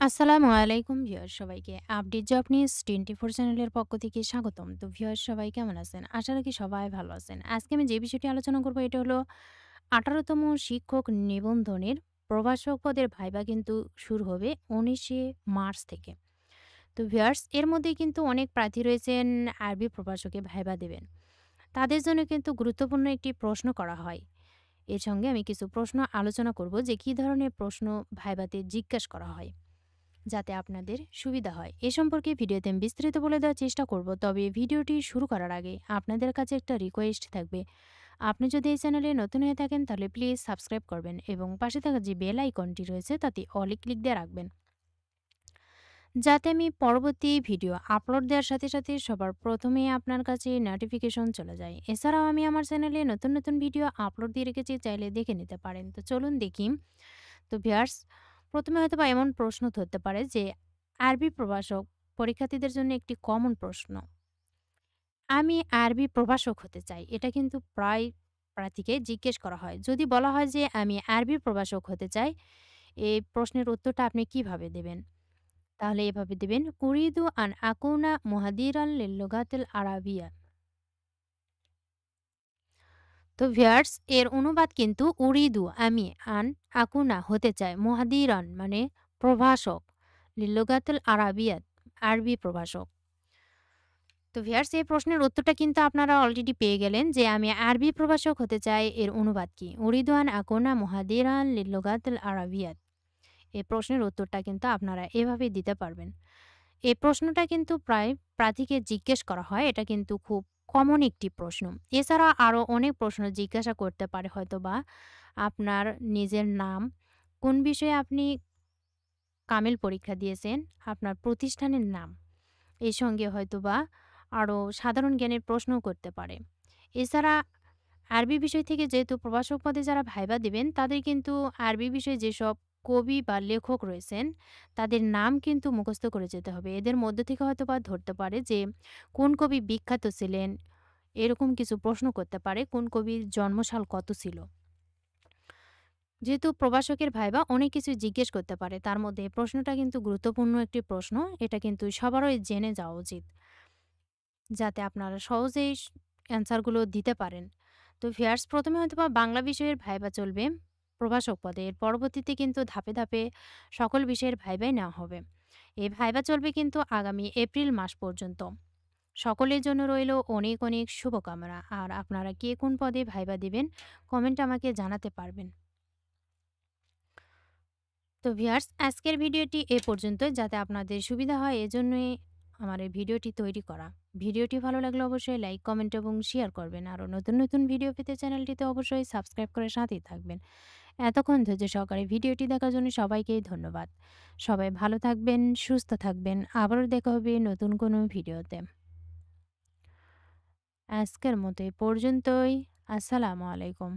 আসসালামু আলাইকুম ভিউয়ার্স সবাইকে আপডেট জব নিউজ 24 চ্যানেলের পক্ষ থেকে স্বাগতম। তো ভিউয়ার্স সবাই কেমন আছেন? আশা রাখি সবাই ভালো আছেন। আজকে আমি যে বিষয়টি আলোচনা করব এটা হলো 18তম শিক্ষক নিবন্ধনের প্রভাষক পদের ভাইবা কিন্তু শুরু হবে 19শে মার্চ থেকে। তো ভিউয়ার্স এর মধ্যে কিন্তু অনেক প্রার্থী রয়েছেন আরবি প্রভাষকে ভাইবা দেবেন। তাদের জন্য কিন্তু গুরুত্বপূর্ণ একটি প্রশ্ন করা হয়। এর সঙ্গে আমি কিছু প্রশ্ন আলোচনা করব যে কী ধরনের প্রশ্ন ভাইবাতে জিজ্ঞাসা করা হয়, যাতে আপনাদের সুবিধা হয়। এ সম্পর্কে ভিডিওতে আমি বিস্তারিত বলে দেওয়ার চেষ্টা করব। তবে ভিডিওটি শুরু করার আগে আপনাদের কাছে একটা রিকোয়েস্ট থাকবে। আপনি যদি এই চ্যানেলে নতুন হয়ে থাকেন তাহলে প্লিজ সাবস্ক্রাইব করবেন এবং পাশে থাকা যে বেল আইকনটি রয়েছে তাতে অলে ক্লিক দিয়ে রাখবেন, যাতে আমি পরবর্তী ভিডিও আপলোড দেওয়ার সাথে সাথে সবার প্রথমে আপনার কাছে নোটিফিকেশন চলে যায়। এছাড়াও আমি আমার চ্যানেলে নতুন নতুন ভিডিও আপলোড দিয়ে রেখেছি, চাইলে দেখে নিতে পারেন। তো চলুন দেখি। তো ভিউয়ার্স, প্রথমে হয়তোবা এমন প্রশ্ন ধরতে পারে যে আরবি প্রভাষক পরীক্ষার্থীদের জন্য একটি কমন প্রশ্ন। আমি আরবি প্রভাষক হতে চাই। এটা কিন্তু প্রায় প্রার্থীকে জিজ্ঞেস করা হয়। যদি বলা হয় যে আমি আরবি প্রভাষক হতে চাই, এই প্রশ্নের উত্তরটা আপনি কিভাবে দেবেন? তাহলে এভাবে দিবেন, উরিদু আন আকুনা মুহাদিরান লিল লুগাতিল আরাবিয়া। তো ভিউয়ার্স এর অনুবাদ কিন্তু উরিদু আমি আন আকুনা হতে চাই মুহাদিরান মানে প্রভাষক লিল লুগাতিল আরাবিয়াত আরবি প্রভাষক। তো ভিউয়ার্স এই প্রশ্নের উত্তরটা কিন্তু আপনারা অলরেডি পেয়ে গেলেন যে আমি আরবি প্রভাষক হতে চাই এর অনুবাদ কি? উরিদু আন আকুনা মুহাদিরান লিল লুগাতিল আরাবিয়াত। এই প্রশ্নের উত্তরটা কিন্তু আপনারা এভাবেই দিতে পারবেন। এই প্রশ্নটা কিন্তু প্রায় প্রার্থীকে জিজ্ঞেস করা হয়। এটা কিন্তু খুব কমন একটি প্রশ্ন। এছাড়া আরও অনেক প্রশ্ন জিজ্ঞাসা করতে পারে হয়তোবা আপনার নিজের নাম, কোন বিষয়ে আপনি কামিল পরীক্ষা দিয়েছেন, আপনার প্রতিষ্ঠানের নাম। এর সঙ্গে হয়তোবা আরও সাধারণ জ্ঞানের প্রশ্নও করতে পারে। এছাড়া আরবি বিষয় থেকে যেহেতু প্রভাষক পদে যারা ভাইবা দিবেন তাদের কিন্তু আরবি বিষয়ে যেসব কবি বা লেখক রয়েছেন তাদের নাম কিন্তু মুখস্থ করে যেতে হবে। এদের মধ্য থেকে হয়তোবা ধরতে পারে যে কোন কবি বিখ্যাত ছিলেন, এরকম কিছু প্রশ্ন করতে পারে, কোন কবির জন্মসাল কত ছিল। যেহেতু প্রভাষকের ভাইবা অনেক কিছু জিজ্ঞেস করতে পারে, তার মধ্যে এই প্রশ্নটা কিন্তু গুরুত্বপূর্ণ একটি প্রশ্ন। এটা কিন্তু সবারই জেনে যাওয়া উচিত, যাতে আপনারা সহজেই অ্যান্সারগুলো দিতে পারেন। তো ভিউয়ার্স প্রথমে হয়তোবা বাংলা বিষয়ের ভাইবা চলবে প্রভাষক পদে। এর পরবর্তীতে কিন্তু ধাপে ধাপে সকল বিষয়ের ভাইবাই নেওয়া হবে। এই ভাইবা চলবে কিন্তু আগামী এপ্রিল মাস পর্যন্ত। সকলের জন্য রইল অনেক অনেক শুভকামনা। আর আপনারা কে কোন পদে ভাইবা দিবেন কমেন্টে আমাকে জানাতে পারবেন। তো ভিউয়ার্স আজকের ভিডিওটি এ পর্যন্তই, যাতে আপনাদের সুবিধা হয় এজন্যই আমার এই ভিডিওটি তৈরি করা। ভিডিওটি ভালো লাগলে অবশ্যই লাইক, কমেন্ট এবং শেয়ার করবেন। আরও নতুন নতুন ভিডিও পেতে চ্যানেলটিতে অবশ্যই সাবস্ক্রাইব করে সাথেই থাকবেন। এতক্ষণ ধৈর্য সহকারে ভিডিওটি দেখার জন্য সবাইকেই ধন্যবাদ। সবাই ভালো থাকবেন, সুস্থ থাকবেন। আবারও দেখা হবে নতুন কোনো ভিডিওতে। আজকের মতো এ পর্যন্তই। আসসালামু আলাইকুম।